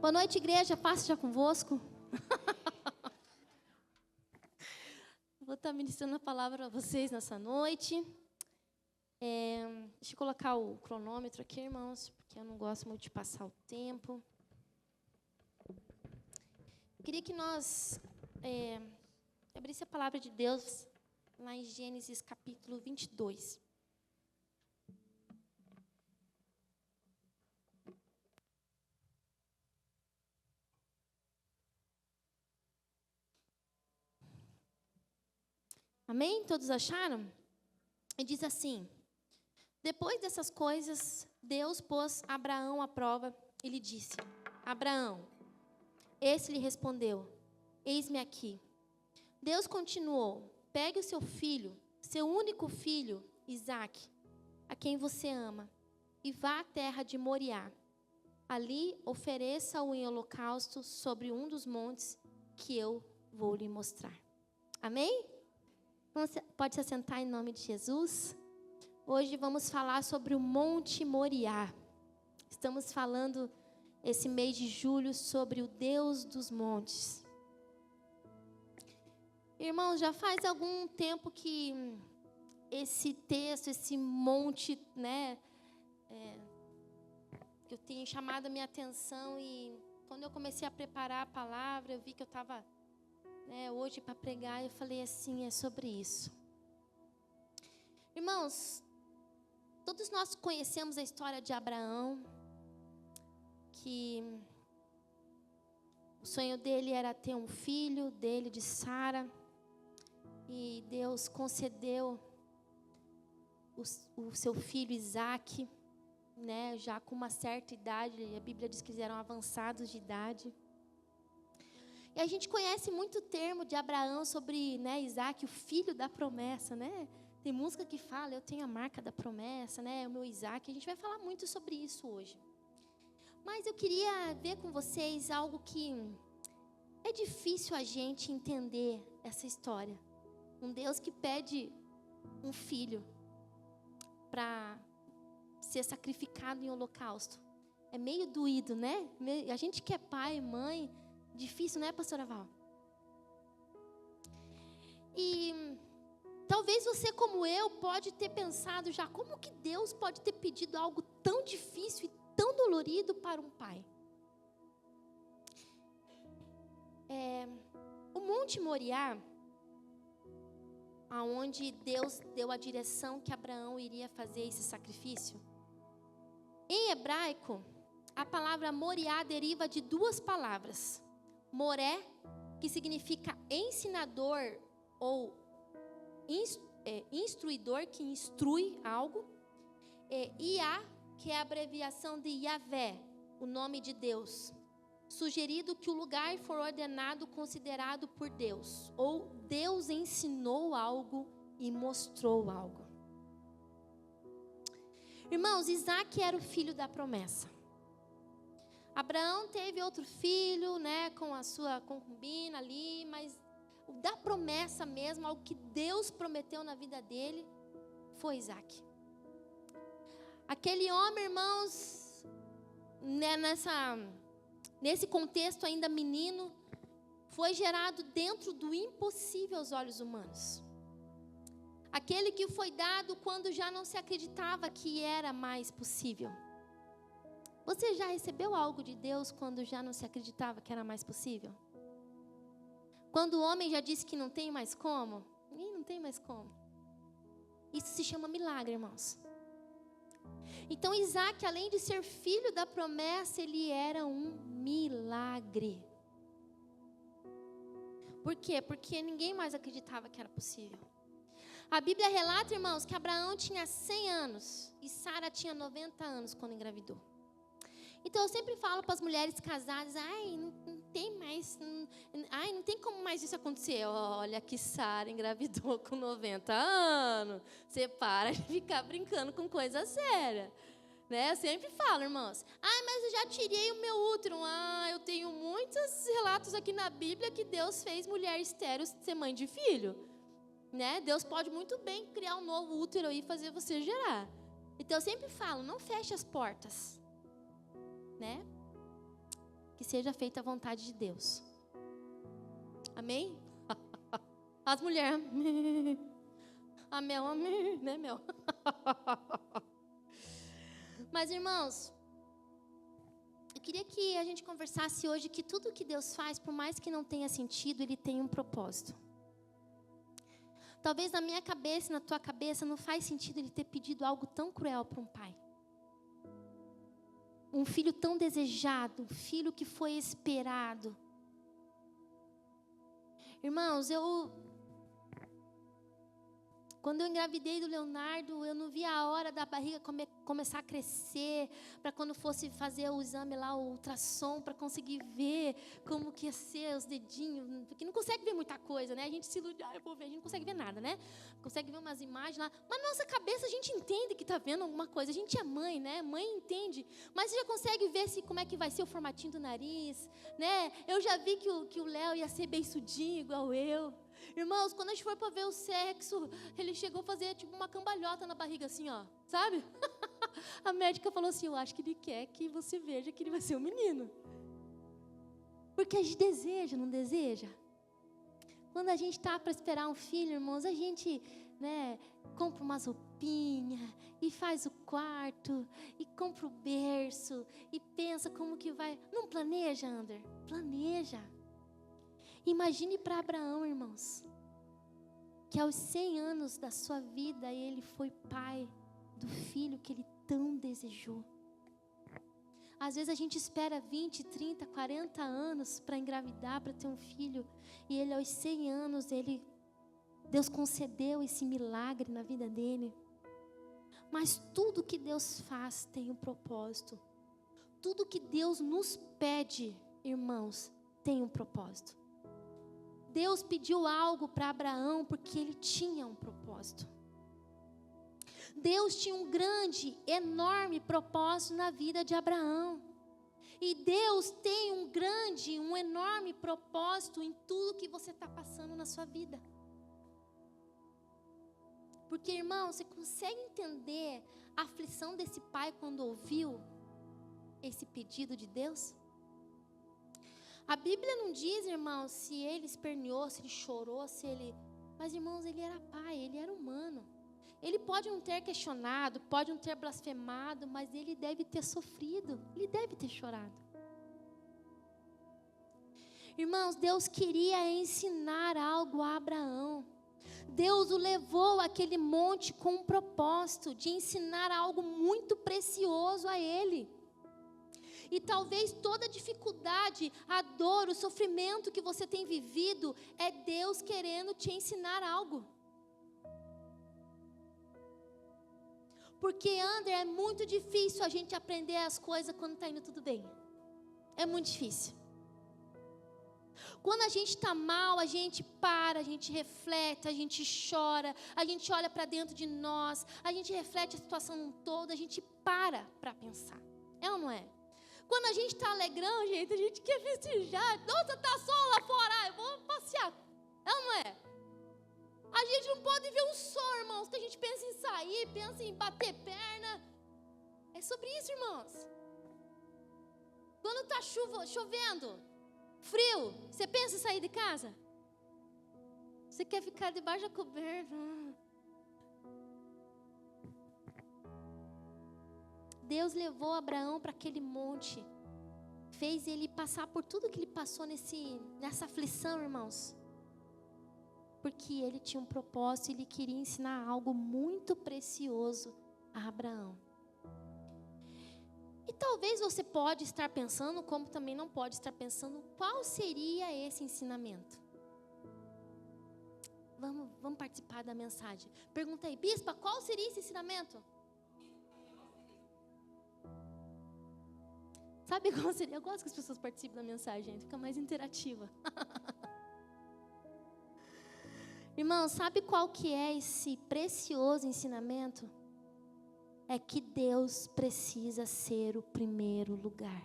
Boa noite, igreja. Paz seja convosco. Vou estar ministrando a palavra a vocês nessa noite. Deixa eu colocar o cronômetro aqui, irmãos, porque eu não gosto muito de passar o tempo. Eu queria que nós abrisse a palavra de Deus lá em Gênesis capítulo 22. Amém? Todos acharam? E diz assim: depois dessas coisas, Deus pôs Abraão à prova e lhe disse: Abraão. Esse lhe respondeu: eis-me aqui. Deus continuou: pegue o seu filho, seu único filho, Isaque, a quem você ama, e vá à terra de Moriá. Ali ofereça-o em holocausto sobre um dos montes que eu vou lhe mostrar. Amém? Pode se assentar em nome de Jesus. Hoje vamos falar sobre o Monte Moriá. Estamos falando esse mês de julho sobre o Deus dos montes. Irmãos, já faz algum tempo que esse texto, esse monte, que eu tenho chamado a minha atenção, e quando eu comecei a preparar a palavra, eu vi que eu estava hoje para pregar, eu falei assim, é sobre isso. Irmãos, todos nós conhecemos a história de Abraão, que o sonho dele era ter um filho, dele de Sara, e Deus concedeu o seu filho Isaque, já com uma certa idade, a Bíblia diz que eles eram avançados de idade. E a gente conhece muito o termo de Abraão sobre Isaque, o filho da promessa, Tem música que fala, eu tenho a marca da promessa, o meu Isaque. A gente vai falar muito sobre isso hoje. Mas eu queria ver com vocês algo que é difícil a gente entender essa história. Um Deus que pede um filho para ser sacrificado em holocausto. É meio doído, A gente que é pai, mãe, difícil, pastora Val? E talvez você, como eu, pode ter pensado já, como que Deus pode ter pedido algo tão difícil e tão dolorido para um pai? O Monte Moriá, aonde Deus deu a direção que Abraão iria fazer esse sacrifício. Em hebraico, a palavra Moriá deriva de duas palavras. Moré, que significa ensinador ou instruidor, que instrui algo. Iá, que é a abreviação de Yahvé, o nome de Deus. Sugerido que o lugar for ordenado, considerado por Deus. Ou Deus ensinou algo e mostrou algo. Irmãos, Isaque era o filho da promessa. Abraão teve outro filho, com a sua concubina ali, mas o da promessa mesmo, algo que Deus prometeu na vida dele, foi Isaque. Aquele homem, irmãos, nesse contexto ainda menino, foi gerado dentro do impossível aos olhos humanos. Aquele que foi dado quando já não se acreditava que era mais possível. Você já recebeu algo de Deus quando já não se acreditava que era mais possível? Quando o homem já disse que não tem mais como? Não tem mais como. Isso se chama milagre, irmãos. Então Isaque, além de ser filho da promessa, ele era um milagre. Por quê? Porque ninguém mais acreditava que era possível. A Bíblia relata, irmãos, que Abraão tinha 100 anos e Sara tinha 90 anos quando engravidou. Então eu sempre falo para as mulheres casadas, não tem mais, não tem como mais isso acontecer. Olha que Sara engravidou com 90 anos. Você para de ficar brincando com coisa séria. Eu sempre falo, irmãos, mas eu já tirei o meu útero. Eu tenho muitos relatos aqui na Bíblia que Deus fez mulher estéril ser mãe de filho. Deus pode muito bem criar um novo útero e fazer você gerar. Então eu sempre falo, não feche as portas. que seja feita a vontade de Deus. Amém? As mulheres. A Mel, amém, né, Mel? Mas, irmãos, eu queria que a gente conversasse hoje que tudo que Deus faz, por mais que não tenha sentido, Ele tem um propósito. Talvez na minha cabeça, na tua cabeça, não faz sentido Ele ter pedido algo tão cruel para um pai. Um filho tão desejado, um filho que foi esperado. Irmãos, quando eu engravidei do Leonardo, eu não via a hora da barriga começar a crescer, para quando fosse fazer o exame lá, o ultrassom, para conseguir ver como que ia ser os dedinhos, porque não consegue ver muita coisa, né? A gente se ilude, eu vou ver, a gente não consegue ver nada, né? Consegue ver umas imagens lá, mas na nossa cabeça a gente entende que está vendo alguma coisa, a gente é mãe, né? Mãe entende, mas você já consegue ver como é que vai ser o formatinho do nariz, né? Eu já vi que o Léo ia ser beiçudinho igual eu. Irmãos, quando a gente foi para ver o sexo, ele chegou a fazer tipo uma cambalhota na barriga assim, ó, sabe? A médica falou assim, eu acho que ele quer que você veja que ele vai ser um menino. Porque a gente deseja, não deseja? Quando a gente está para esperar um filho, irmãos, a gente, né, compra umas roupinhas e faz o quarto e compra o berço e pensa como que vai. Não planeja, Ander? Planeja. Imagine para Abraão, irmãos, que aos 100 anos da sua vida, ele foi pai do filho que ele tão desejou. Às vezes a gente espera 20, 30, 40 anos para engravidar, para ter um filho, e ele aos 100 anos, Deus concedeu esse milagre na vida dele. Mas tudo que Deus faz tem um propósito. Tudo que Deus nos pede, irmãos, tem um propósito. Deus pediu algo para Abraão porque ele tinha um propósito. Deus tinha um grande, enorme propósito na vida de Abraão. E Deus tem um grande, um enorme propósito em tudo que você está passando na sua vida. Porque, irmão, você consegue entender a aflição desse pai quando ouviu esse pedido de Deus? A Bíblia não diz, irmãos, se ele esperneou, se ele chorou, se ele... Mas, irmãos, ele era pai, ele era humano. Ele pode não ter questionado, pode não ter blasfemado, mas ele deve ter sofrido, ele deve ter chorado. Irmãos, Deus queria ensinar algo a Abraão. Deus o levou àquele monte com um propósito de ensinar algo muito precioso a ele. E talvez toda a dificuldade, a dor, o sofrimento que você tem vivido, é Deus querendo te ensinar algo. Porque, André, é muito difícil a gente aprender as coisas quando está indo tudo bem. É muito difícil. Quando a gente está mal, a gente para, a gente reflete, a gente chora, a gente olha para dentro de nós, a gente reflete a situação toda, a gente para pensar. É ou não é? Quando a gente está alegrão, gente, a gente quer festejar. Nossa, tá sol lá fora, eu vou passear. É ou não é? A gente não pode ver um sol, irmãos, que a gente pensa em sair, pensa em bater perna. É sobre isso, irmãos. Quando está chovendo, frio, você pensa em sair de casa? Você quer ficar debaixo da coberta? Deus levou Abraão para aquele monte, fez ele passar por tudo que ele passou nessa aflição, irmãos, porque ele tinha um propósito, ele queria ensinar algo muito precioso a Abraão. E talvez você pode estar pensando, como também não pode estar pensando, qual seria esse ensinamento? Vamos participar da mensagem. Pergunta aí, bispa, qual seria esse ensinamento? Sabe qual seria? Eu gosto que as pessoas participem da mensagem, fica mais interativa. Irmão, sabe qual que é esse precioso ensinamento? É que Deus precisa ser o primeiro lugar.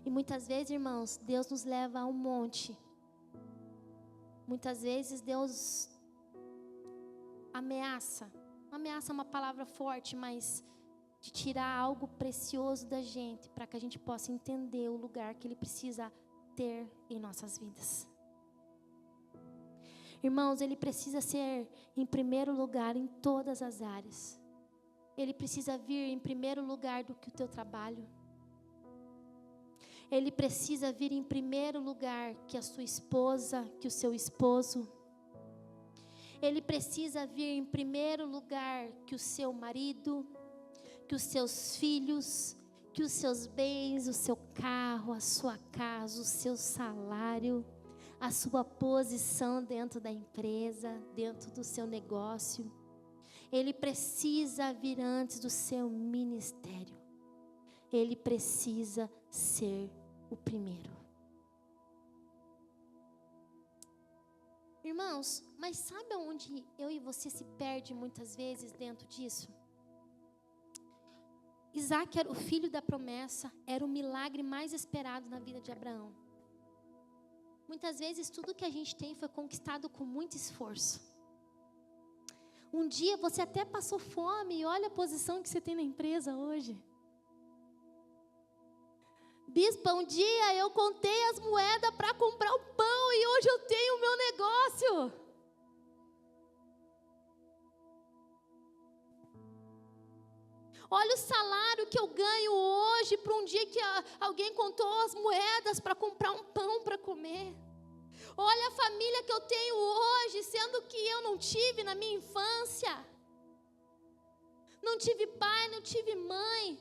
E muitas vezes, irmãos, Deus nos leva a um monte. Muitas vezes Deus ameaça. Ameaça é uma palavra forte, mas de tirar algo precioso da gente, para que a gente possa entender o lugar que Ele precisa ter em nossas vidas. Irmãos, Ele precisa ser em primeiro lugar em todas as áreas. Ele precisa vir em primeiro lugar do que o teu trabalho. Ele precisa vir em primeiro lugar que a sua esposa, que o seu esposo. Ele precisa vir em primeiro lugar que o seu marido, que os seus filhos, que os seus bens, o seu carro, a sua casa, o seu salário, a sua posição dentro da empresa, dentro do seu negócio. Ele precisa vir antes do seu ministério. Ele precisa ser o primeiro. Irmãos, mas sabe onde eu e você se perde muitas vezes dentro disso? Isaac era o filho da promessa, era o milagre mais esperado na vida de Abraão. Muitas vezes tudo que a gente tem foi conquistado com muito esforço. Um dia você até passou fome e olha a posição que você tem na empresa hoje. Bispa, um dia eu contei as moedas para comprar o pão e hoje eu tenho o meu negócio. Olha o salário que eu ganho hoje para um dia que alguém contou as moedas para comprar um pão para comer. Olha a família que eu tenho hoje, sendo que eu não tive na minha infância. Não tive pai, não tive mãe.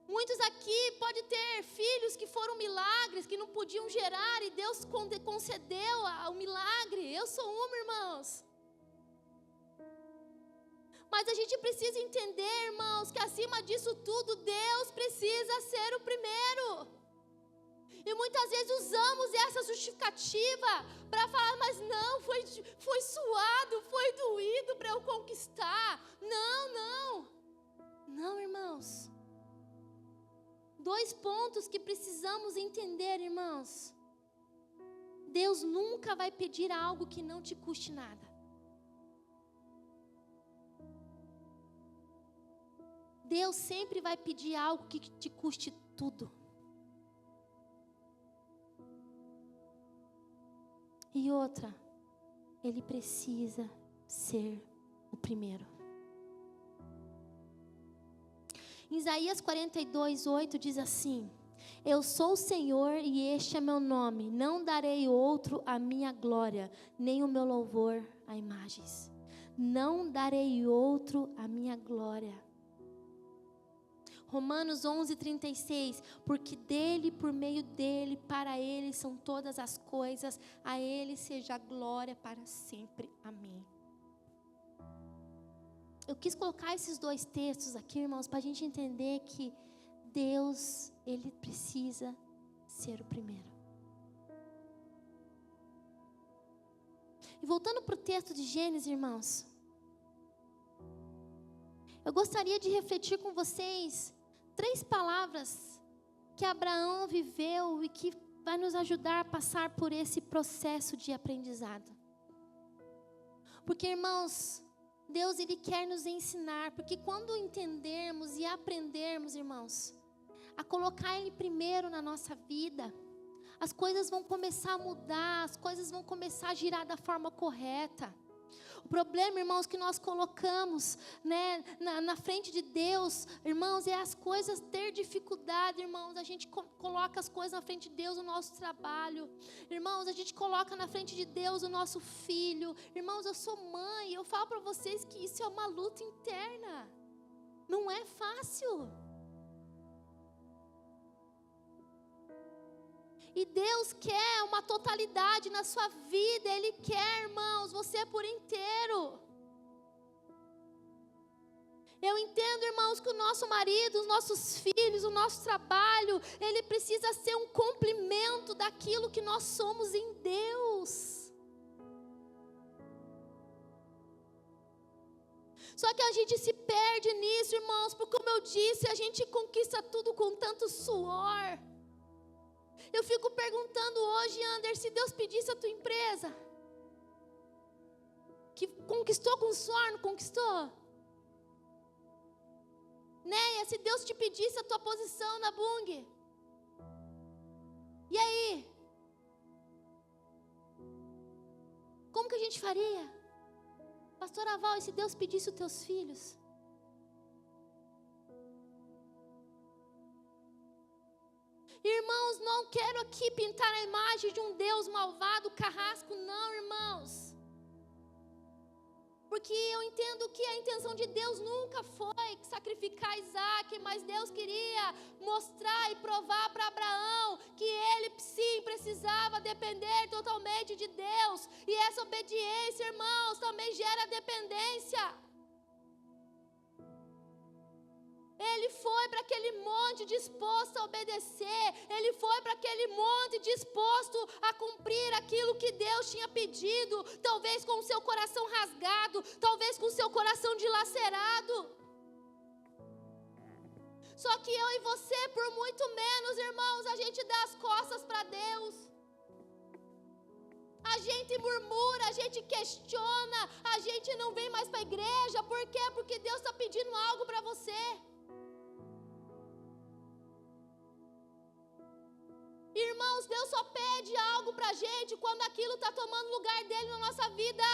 Muitos aqui podem ter filhos que foram milagres, que não podiam gerar e Deus concedeu o milagre. Eu sou uma, irmãos. Mas a gente precisa entender, irmãos, que acima disso tudo, Deus precisa ser o primeiro. E muitas vezes usamos essa justificativa para falar, mas não, foi suado, foi doído para eu conquistar. Não, irmãos. 2 pontos que precisamos entender, irmãos. Deus nunca vai pedir algo que não te custe nada. Deus sempre vai pedir algo que te custe tudo. E outra, Ele precisa ser o primeiro. Em Isaías 42:8 diz assim: Eu sou o Senhor e este é meu nome, não darei outro a minha glória, nem o meu louvor a imagens. Não darei outro a minha glória. Romanos 11:36, porque dele, por meio dele, para ele são todas as coisas, a ele seja a glória para sempre. Amém. Eu quis colocar esses 2 textos aqui, irmãos, para a gente entender que Deus, Ele precisa ser o primeiro. E voltando para o texto de Gênesis, irmãos, eu gostaria de refletir com vocês 3 palavras que Abraão viveu e que vai nos ajudar a passar por esse processo de aprendizado. Porque, irmãos, Deus, Ele quer nos ensinar, porque quando entendermos e aprendermos, irmãos, a colocar Ele primeiro na nossa vida, as coisas vão começar a mudar, as coisas vão começar a girar da forma correta. O problema, irmãos, que nós colocamos, né, na frente de Deus, irmãos, é as coisas ter dificuldade, irmãos. A gente coloca as coisas na frente de Deus, o nosso trabalho. Irmãos, a gente coloca na frente de Deus o nosso filho. Irmãos, eu sou mãe, eu falo para vocês que isso é uma luta interna. Não é fácil. E Deus quer uma totalidade na sua vida. Ele quer, irmãos, você por inteiro. Eu entendo, irmãos, que o nosso marido, os nossos filhos, o nosso trabalho, ele precisa ser um complemento daquilo que nós somos em Deus. Só que a gente se perde nisso, irmãos, porque, como eu disse, a gente conquista tudo com tanto suor. Eu fico perguntando hoje, Ander, se Deus pedisse a tua empresa, que conquistou com suor, não conquistou? se Deus te pedisse a tua posição na Bung? E aí? Como que a gente faria? Pastora Val, e se Deus pedisse os teus filhos? Irmãos, não quero aqui pintar a imagem de um Deus malvado, carrasco, não, irmãos. Porque eu entendo que a intenção de Deus nunca foi sacrificar Isaac, mas Deus queria mostrar e provar para Abraão que ele sim precisava depender totalmente de Deus. E essa obediência, irmãos, também gera dependência. Ele foi para aquele monte disposto a obedecer. Ele foi para aquele monte disposto a cumprir aquilo que Deus tinha pedido. Talvez com o seu coração rasgado, talvez com o seu coração dilacerado. Só que eu e você, por muito menos, irmãos, a gente dá as costas para Deus. A gente murmura, a gente questiona, a gente não vem mais para a igreja. Por quê? Porque Deus está pedindo algo para você. Irmãos, Deus só pede algo para a gente quando aquilo está tomando lugar dele na nossa vida.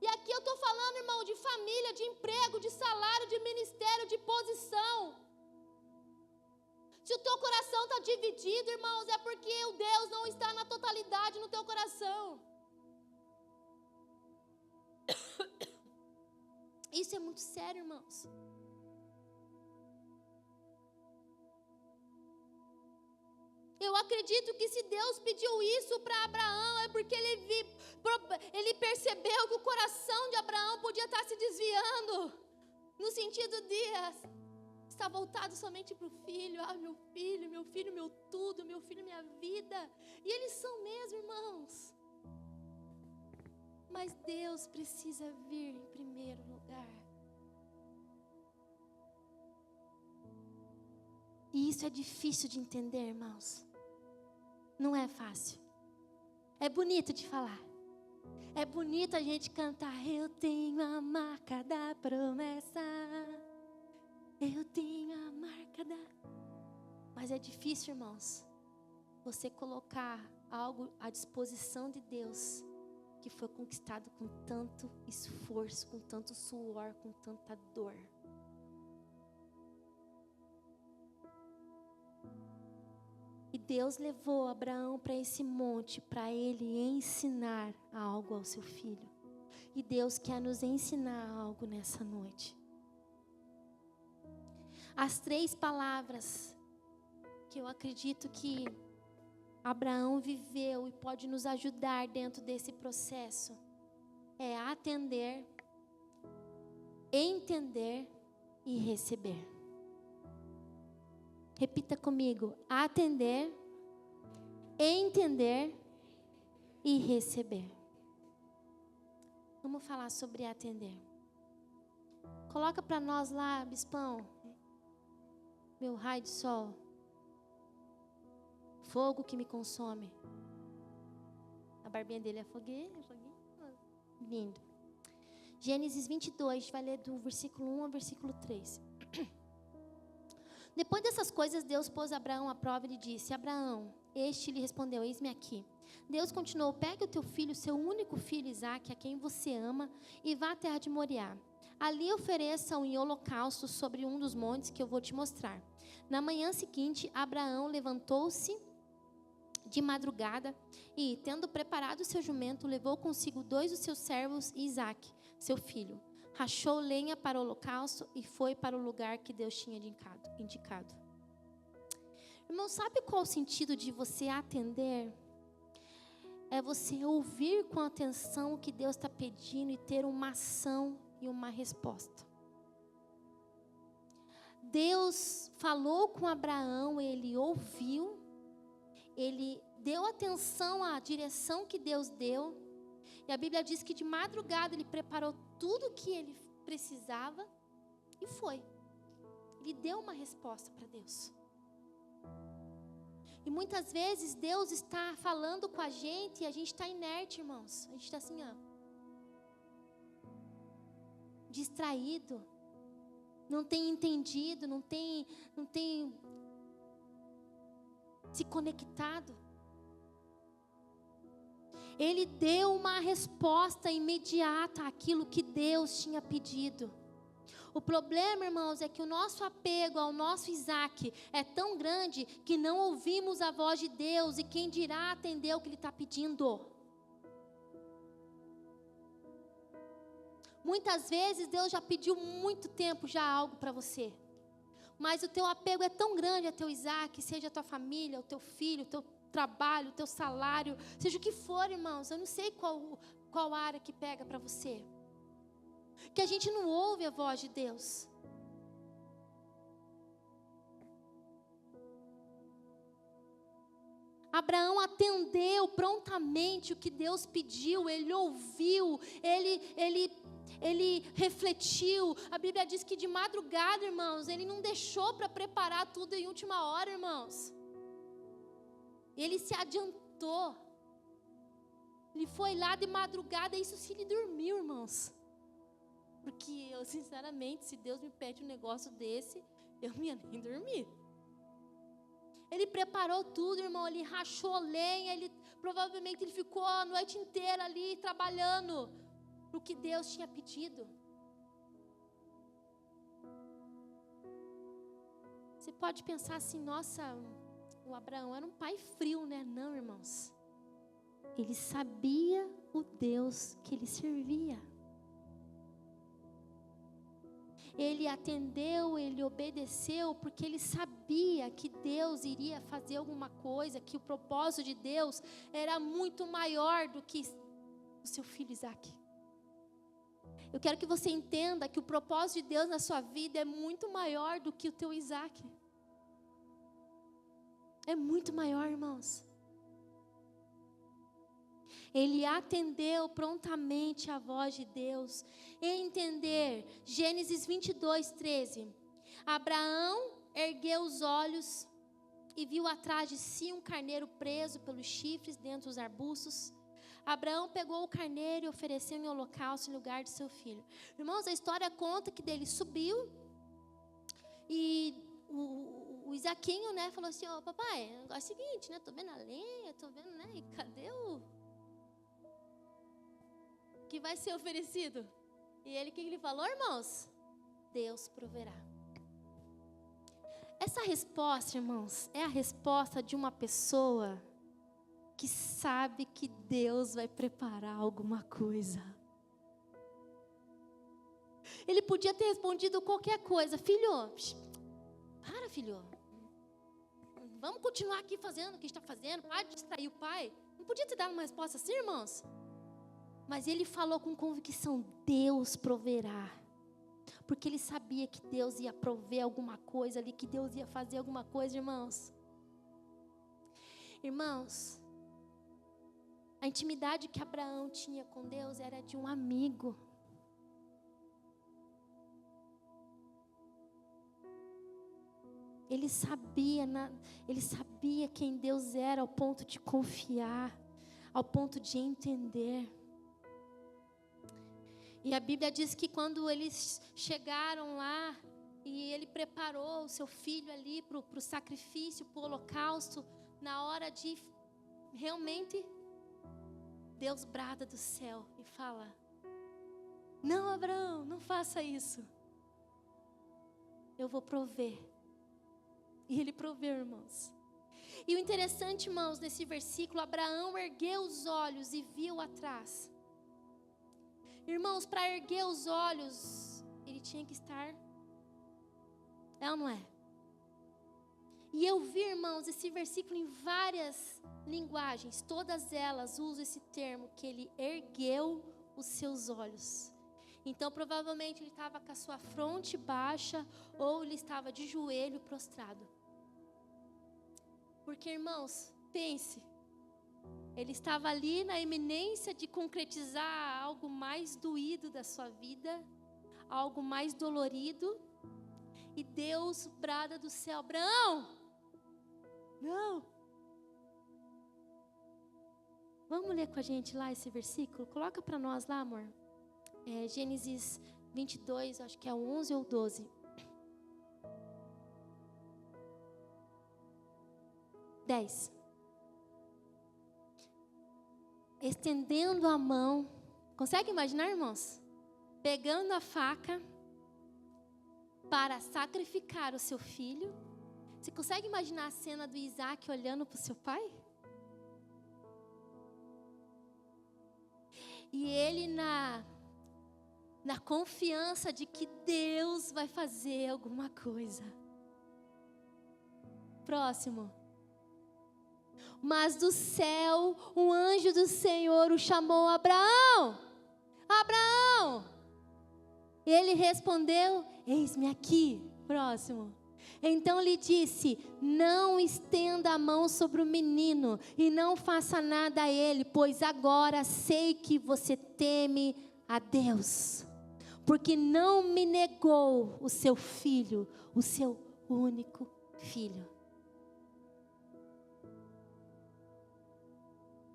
E aqui eu estou falando, irmão, de família, de emprego, de salário, de ministério, de posição. Se o teu coração está dividido, irmãos, é porque o Deus não está na totalidade no teu coração. Isso é muito sério, irmãos. Eu acredito que se Deus pediu isso para Abraão, é porque ele percebeu que o coração de Abraão podia estar se desviando, no sentido de estar voltado somente para o filho. Ah, meu filho, meu tudo, meu filho, minha vida. E eles são mesmo, irmãos. Mas Deus precisa vir em primeiro lugar. E isso é difícil de entender, irmãos. Não é fácil. É bonito de falar. É bonito a gente cantar. Eu tenho a marca da promessa. Eu tenho a marca da... Mas é difícil, irmãos, você colocar algo à disposição de Deus que foi conquistado com tanto esforço, com tanto suor, com tanta dor. E Deus levou Abraão para esse monte para ele ensinar algo ao seu filho. E Deus quer nos ensinar algo nessa noite. As 3 palavras que eu acredito que Abraão viveu e pode nos ajudar dentro desse processo é atender, entender e receber. Repita comigo: atender, entender e receber. Vamos falar sobre atender. Coloca para nós lá, bispão, meu raio de sol, fogo que me consome. A barbinha dele é foguinho. Lindo. Gênesis 22, a gente vai ler do versículo 1 ao versículo 3. Depois dessas coisas, Deus pôs Abraão à prova e lhe disse: Abraão, este lhe respondeu: eis-me aqui. Deus continuou: pegue o teu filho, seu único filho Isaque, a quem você ama, e vá à terra de Moriá. Ali ofereça-o em holocausto sobre um dos montes que eu vou te mostrar. Na manhã seguinte, Abraão levantou-se de madrugada e, tendo preparado o seu jumento, levou consigo 2 dos seus servos e Isaque, seu filho. Rachou lenha para o holocausto e foi para o lugar que Deus tinha indicado. Irmão, sabe qual o sentido de você atender? É você ouvir com atenção o que Deus está pedindo e ter uma ação e uma resposta. Deus falou com Abraão, ele ouviu, ele deu atenção à direção que Deus deu. E a Bíblia diz que de madrugada ele preparou tudo o que ele precisava e foi. Ele deu uma resposta para Deus. E muitas vezes Deus está falando com a gente e a gente está inerte, irmãos. A gente está assim, ó. distraído, não tem entendido, não tem se conectado. Ele deu uma resposta imediata àquilo que Deus tinha pedido. O problema, irmãos, é que o nosso apego ao nosso Isaac é tão grande que não ouvimos a voz de Deus, e quem dirá atender o que Ele está pedindo. Muitas vezes Deus já pediu muito tempo já algo para você, mas o teu apego é tão grande a teu Isaac, seja a tua família, o teu filho, o teu trabalho, o teu salário, seja o que for, irmãos, eu não sei qual área que pega para você, que a gente não ouve a voz de Deus. Abraão atendeu prontamente o que Deus pediu, ele ouviu, ele refletiu. A Bíblia diz que de madrugada, irmãos, ele não deixou para preparar tudo em última hora, irmãos. Ele se adiantou. Ele foi lá de madrugada, isso se ele dormiu, irmãos. Porque eu, sinceramente, se Deus me pede um negócio desse, eu não ia nem dormir. Ele preparou tudo, irmão, ele rachou lenha, provavelmente ele ficou a noite inteira ali trabalhando para o que Deus tinha pedido. Você pode pensar assim, nossa, o Abraão era um pai frio, né? Não, irmãos. Ele sabia o Deus que ele servia. Ele atendeu, ele obedeceu, porque ele sabia que Deus iria fazer alguma coisa, que o propósito de Deus era muito maior do que o seu filho Isaac. Eu quero que você entenda que o propósito de Deus na sua vida é muito maior do que o teu Isaac. É muito maior, irmãos. Ele atendeu prontamente a voz de Deus. Entender, Gênesis 22, 13. Abraão ergueu os olhos e viu atrás de si um carneiro preso pelos chifres dentro dos arbustos. Abraão pegou o carneiro e ofereceu em holocausto em lugar de seu filho. Irmãos, a história conta que dele subiu e o Isaquinho, né, falou assim, papai, o negócio é o seguinte, né, tô vendo a lenha, tô vendo, né, e cadê o que vai ser oferecido? E ele, o que ele falou, irmãos? Deus proverá. Essa resposta, irmãos, é a resposta de uma pessoa que sabe que Deus vai preparar alguma coisa. Ele podia ter respondido qualquer coisa. Filho, para, filho. Vamos continuar aqui fazendo o que a gente está fazendo. Para de distrair o pai. Não podia ter dado uma resposta assim, irmãos? Mas ele falou com convicção, Deus proverá. Porque ele sabia que Deus ia prover alguma coisa ali, que Deus ia fazer alguma coisa, irmãos. Irmãos, a intimidade que Abraão tinha com Deus era de um amigo. Ele sabia quem Deus era, ao ponto de confiar, ao ponto de entender. E a Bíblia diz que quando eles chegaram lá, e ele preparou o seu filho ali para o sacrifício, para o holocausto, na hora de realmente, Deus brada do céu e fala, não, Abraão, não faça isso. Eu vou prover. E ele proveu, irmãos. E o interessante, irmãos, nesse versículo, Abraão ergueu os olhos e viu atrás. Irmãos, para erguer os olhos, ele tinha que estar, é ou não é? E eu vi, irmãos, esse versículo em várias linguagens, todas elas usam esse termo, que ele ergueu os seus olhos. Então, provavelmente, ele estava com a sua fronte baixa, ou ele estava de joelho prostrado. Porque, irmãos, pense, ele estava ali na iminência de concretizar algo mais doído da sua vida, algo mais dolorido, e Deus brada do céu, Abraão, não. Vamos ler com a gente lá esse versículo? Coloca para nós lá, amor. Gênesis 22, acho que é o 11 ou 12. Estendendo a mão, consegue imaginar, irmãos? Pegando a faca para sacrificar o seu filho. Você consegue imaginar a cena do Isaac olhando para o seu pai? E ele na confiança de que Deus vai fazer alguma coisa. Próximo. Mas do céu, um anjo do Senhor o chamou: Abraão, Abraão. Ele respondeu: eis-me aqui. Próximo. Então lhe disse: não estenda a mão sobre o menino e não faça nada a ele, pois agora sei que você teme a Deus, porque não me negou o seu filho, o seu único filho.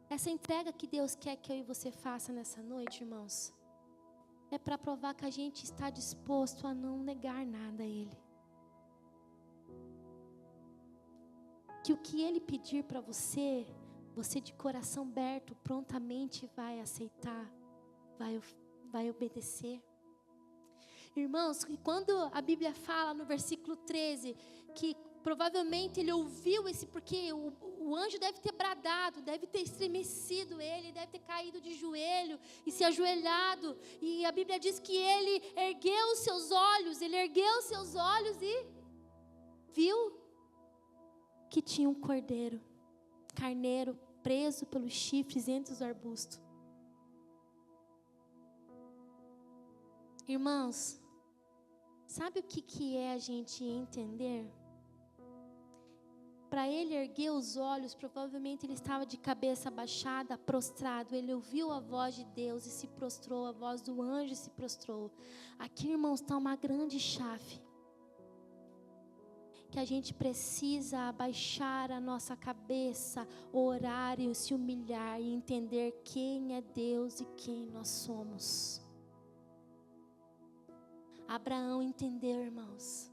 Essa entrega que Deus quer que eu e você faça nessa noite, irmãos, é para provar que a gente está disposto a não negar nada a Ele. Que o que Ele pedir para você, você de coração aberto, prontamente vai aceitar, vai obedecer. Irmãos, quando a Bíblia fala no versículo 13, que provavelmente ele ouviu porque o anjo deve ter bradado, deve ter estremecido ele, deve ter caído de joelho e se ajoelhado. E a Bíblia diz que ele ergueu os seus olhos e viu que tinha um carneiro preso pelos chifres entre os arbustos. Irmãos, sabe o que é a gente entender? Para ele erguer os olhos, provavelmente ele estava de cabeça baixada, prostrado. Ele ouviu a voz de Deus e se prostrou, a voz do anjo se prostrou. Aqui, irmãos, está uma grande chave. Que a gente precisa abaixar a nossa cabeça, orar e se humilhar e entender quem é Deus e quem nós somos. Abraão entendeu, irmãos.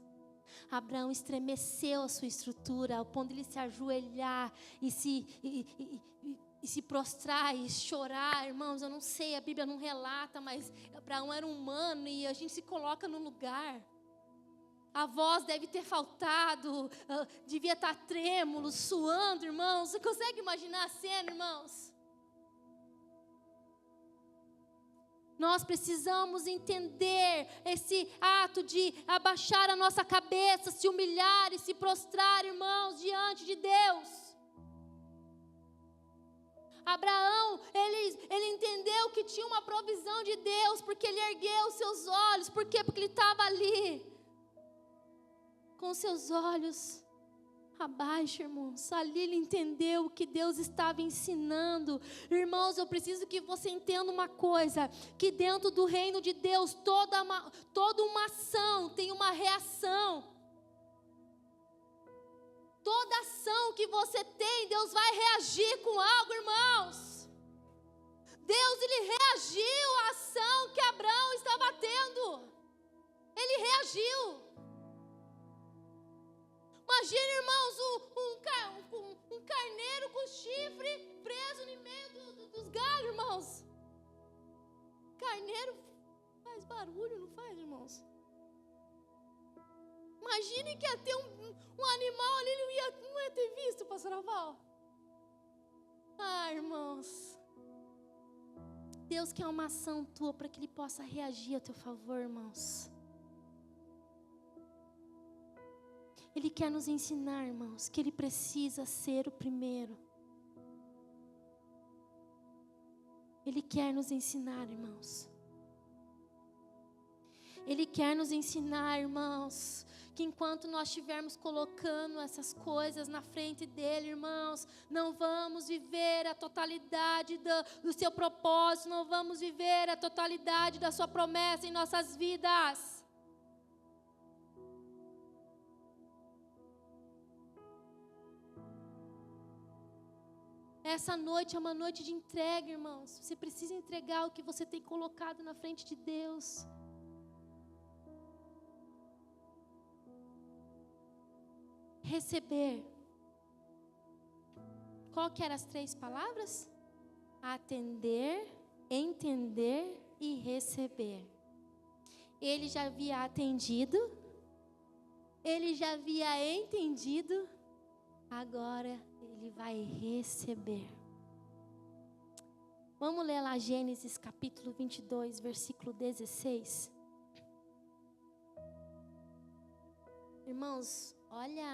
Abraão estremeceu a sua estrutura ao ponto de ele se ajoelhar e se prostrar e chorar. Irmãos, eu não sei, a Bíblia não relata, mas Abraão era humano e a gente se coloca no lugar. A voz deve ter faltado, devia estar trêmulo, suando, irmãos. Você consegue imaginar a cena, irmãos? Nós precisamos entender esse ato de abaixar a nossa cabeça, se humilhar e se prostrar, irmãos, diante de Deus. Abraão, ele entendeu que tinha uma provisão de Deus, porque ele ergueu os seus olhos. Por quê? Porque ele estava ali, com seus olhos abaixo, irmãos. Ali ele entendeu o que Deus estava ensinando. Irmãos, eu preciso que você entenda uma coisa, que dentro do reino de Deus, toda uma ação tem uma reação. Toda ação que você tem, Deus vai reagir com algo, irmãos. Deus, ele reagiu à ação que Abraão estava tendo. Ele reagiu. Imagina, irmãos, um carneiro com chifre preso no meio dos galhos, irmãos. Carneiro faz barulho, não faz, irmãos? Imagine que ia ter um animal ali, não ia ter visto, pastor Aval. Irmãos, Deus quer uma ação tua para que Ele possa reagir a teu favor, irmãos. Ele quer nos ensinar, irmãos, que Ele precisa ser o primeiro. Ele quer nos ensinar, irmãos. Ele quer nos ensinar, irmãos, que enquanto nós estivermos colocando essas coisas na frente dEle, irmãos, não vamos viver a totalidade do seu propósito, não vamos viver a totalidade da sua promessa em nossas vidas. Essa noite é uma noite de entrega, irmãos. Você precisa entregar o que você tem colocado na frente de Deus. receber. Qual que eram as 3 palavras? Atender, entender e receber. Ele já havia atendido, ele já havia entendido, agora ele vai receber. Vamos ler lá Gênesis capítulo 22, versículo 16. Irmãos, olha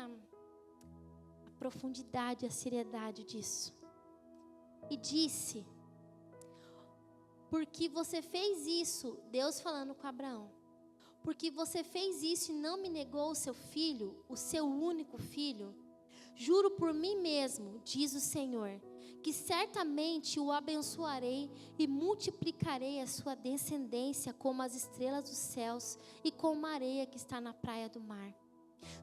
a profundidade, a seriedade disso. E disse: porque você fez isso, Deus falando com Abraão, porque você fez isso e não me negou o seu filho, o seu único filho, juro por mim mesmo, diz o Senhor, que certamente o abençoarei e multiplicarei a sua descendência como as estrelas dos céus e como a areia que está na praia do mar.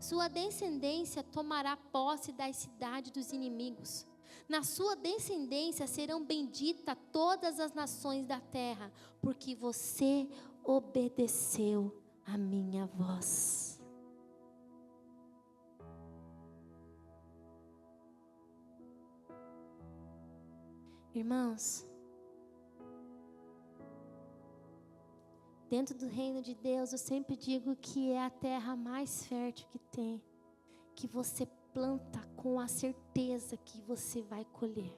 Sua descendência tomará posse das cidades dos inimigos. Na sua descendência serão benditas todas as nações da terra, porque você obedeceu a minha voz. Irmãos, dentro do reino de Deus, eu sempre digo que é a terra mais fértil que tem, que você planta com a certeza que você vai colher.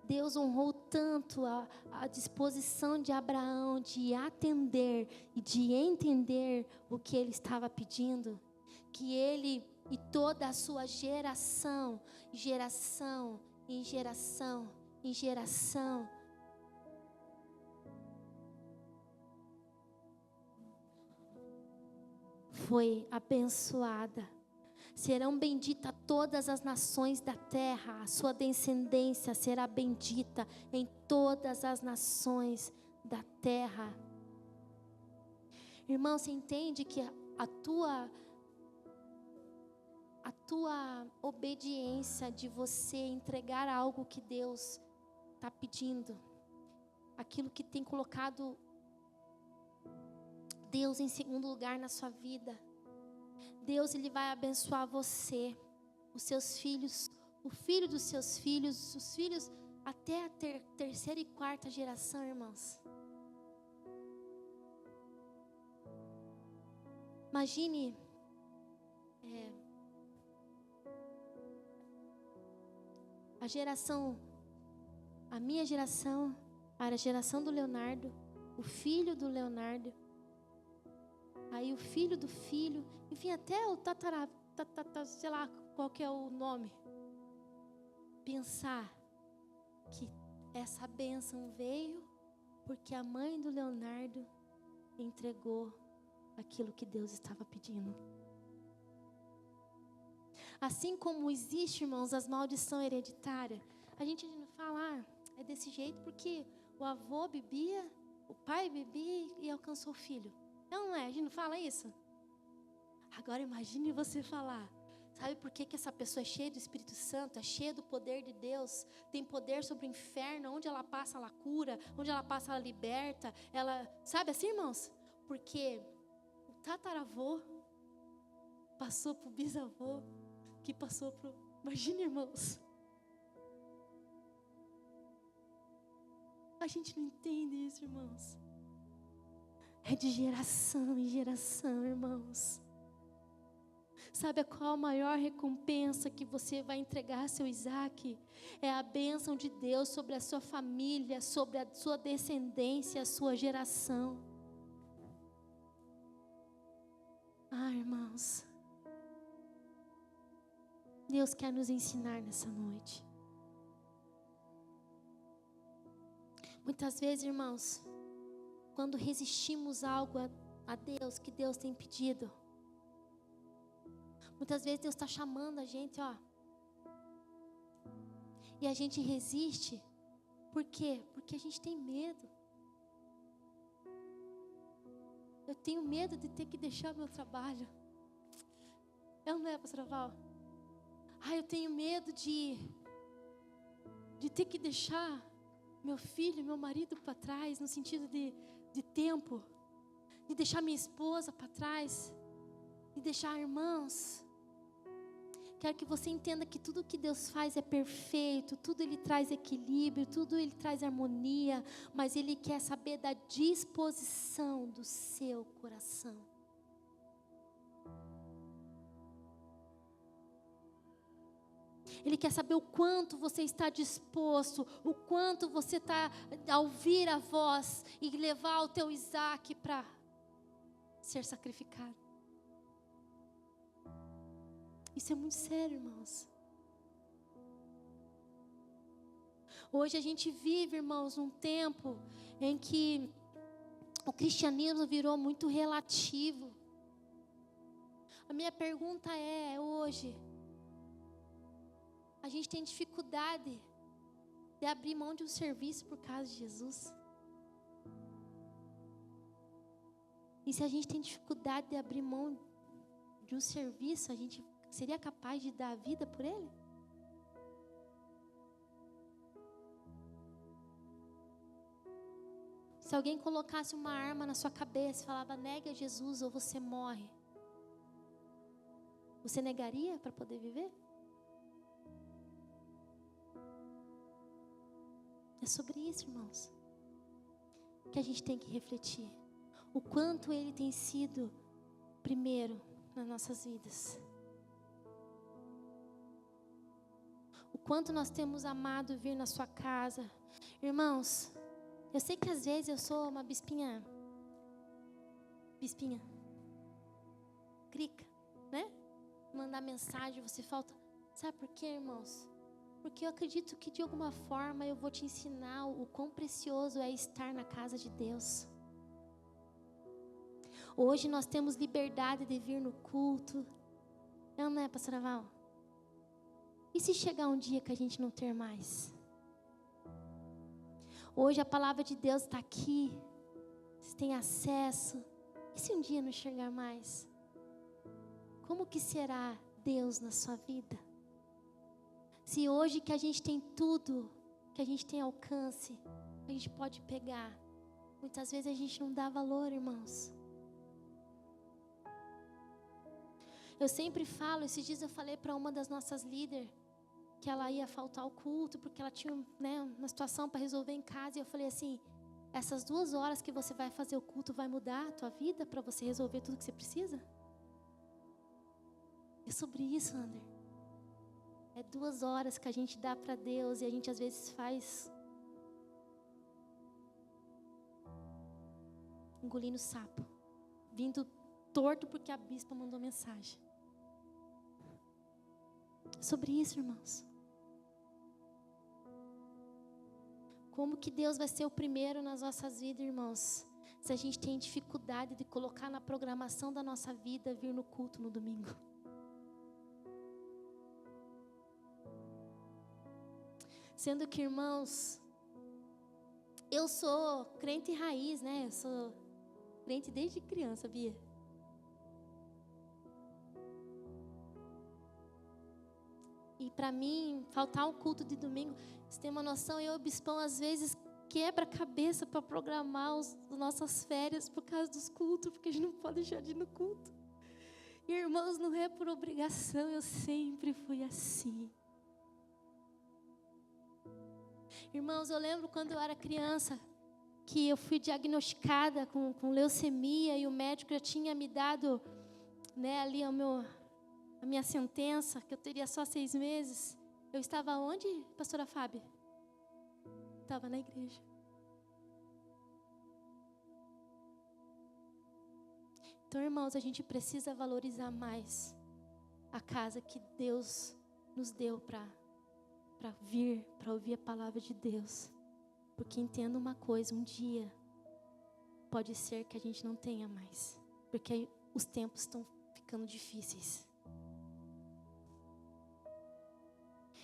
Deus honrou tanto a disposição de Abraão de atender e de entender o que ele estava pedindo, que ele e toda a sua geração, geração em geração, em geração, foi abençoada. Serão benditas todas as nações da terra, a sua descendência será bendita em todas as nações da terra. Irmão, você entende que a tua obediência de você entregar algo que Deus está pedindo, aquilo que tem colocado Deus em segundo lugar na sua vida, Deus, Ele vai abençoar você, os seus filhos, o filho dos seus filhos, os filhos até a terceira e quarta geração, irmãos. Imagine, a minha geração, a geração do Leonardo, o filho do Leonardo, aí o filho do filho, enfim, até o sei lá qual que é o nome. Pensar que essa bênção veio porque a mãe do Leonardo entregou aquilo que Deus estava pedindo. Assim como existe, irmãos, as maldições hereditárias, a gente não fala, é desse jeito porque o avô bebia, o pai bebia e alcançou o filho. Não é, a gente não fala isso? Agora imagine você falar, sabe por que essa pessoa é cheia do Espírito Santo, é cheia do poder de Deus, tem poder sobre o inferno, onde ela passa ela cura, onde ela passa ela liberta, ela, sabe assim, irmãos? Porque o tataravô passou pro bisavô, que passou pro, imagine, irmãos. A gente não entende isso, irmãos. É de geração em geração, irmãos. Sabe qual a maior recompensa que você vai entregar a seu Isaac? É a bênção de Deus sobre a sua família, sobre a sua descendência, a sua geração. Irmãos, Deus quer nos ensinar nessa noite. Muitas vezes, irmãos, quando resistimos algo a Deus, que Deus tem pedido, muitas vezes Deus está chamando a gente, e a gente resiste. Por quê? Porque a gente tem medo. Eu tenho medo de ter que deixar meu trabalho. Não é, pastora Val? Eu tenho medo de ter que deixar meu filho, meu marido para trás, no sentido de tempo, de deixar minha esposa para trás. e deixar, irmãos, quero que você entenda que tudo que Deus faz é perfeito, tudo Ele traz equilíbrio, tudo Ele traz harmonia, mas Ele quer saber da disposição do seu coração. Ele quer saber o quanto você está disposto, o quanto você está a ouvir a voz e levar o teu Isaac para ser sacrificado. Isso é muito sério, irmãos. Hoje a gente vive, irmãos, um tempo em que o cristianismo virou muito relativo. A minha pergunta hoje, a gente tem dificuldade de abrir mão de um serviço por causa de Jesus? E se a gente tem dificuldade de abrir mão de um serviço, a gente seria capaz de dar a vida por ele? Se alguém colocasse uma arma na sua cabeça e falava, negue a Jesus ou você morre, você negaria para poder viver? É sobre isso, irmãos, que a gente tem que refletir. O quanto Ele tem sido primeiro nas nossas vidas. O quanto nós temos amado vir na sua casa. Irmãos, eu sei que às vezes eu sou uma bispinha, crica, né? Mandar mensagem, você falta. Sabe por quê, irmãos? Porque eu acredito que de alguma forma eu vou te ensinar o quão precioso é estar na casa de Deus. Hoje nós temos liberdade de vir no culto. Não é, pastora Val? E se chegar um dia que a gente não ter mais? Hoje a palavra de Deus está aqui. Você tem acesso. E se um dia não chegar mais? Como que será Deus na sua vida? Se hoje que a gente tem tudo, que a gente tem alcance, a gente pode pegar. Muitas vezes a gente não dá valor, irmãos. Eu sempre falo, esses dias eu falei para uma das nossas líderes, que ela ia faltar ao culto, porque ela tinha, né, uma situação para resolver em casa, e eu falei assim, essas 2 horas que você vai fazer o culto vai mudar a tua vida, para você resolver tudo que você precisa? É sobre isso, Ander. É 2 horas que a gente dá para Deus, e a gente às vezes faz engolindo sapo, vindo torto porque a bispa mandou mensagem. É sobre isso, irmãos. Como que Deus vai ser o primeiro nas nossas vidas, irmãos? Se a gente tem dificuldade de colocar na programação da nossa vida vir no culto no domingo. Sendo que, irmãos, eu sou crente raiz, né? Eu sou crente desde criança, Bia. E para mim, faltar um culto de domingo, você tem uma noção, eu e o bispão às vezes quebra a cabeça para programar as nossas férias por causa dos cultos, porque a gente não pode deixar de ir no culto. E, irmãos, não é por obrigação, eu sempre fui assim. Irmãos, eu lembro quando eu era criança, que eu fui diagnosticada com leucemia, e o médico já tinha me dado, né, ali a minha sentença, que eu teria só 6 meses. Eu estava onde, pastora Fábia? Estava na igreja. Então, irmãos, a gente precisa valorizar mais a casa que Deus nos deu para vir, para ouvir a palavra de Deus. Porque entenda uma coisa, um dia pode ser que a gente não tenha mais, porque os tempos estão ficando difíceis.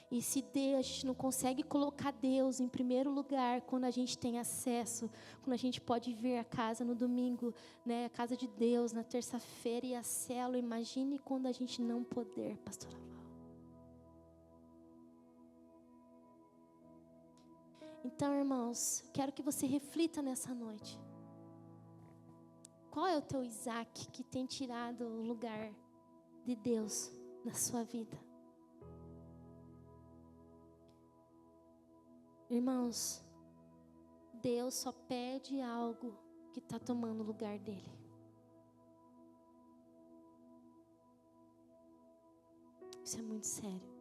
E se a gente não consegue colocar Deus em primeiro lugar, quando a gente tem acesso, quando a gente pode vir à casa no domingo, né, a casa de Deus na terça-feira e a célula, imagine quando a gente não poder, pastora Val. Então, irmãos, quero que você reflita nessa noite. Qual é o teu Isaac que tem tirado o lugar de Deus na sua vida? Irmãos, Deus só pede algo que está tomando o lugar dele. Isso é muito sério.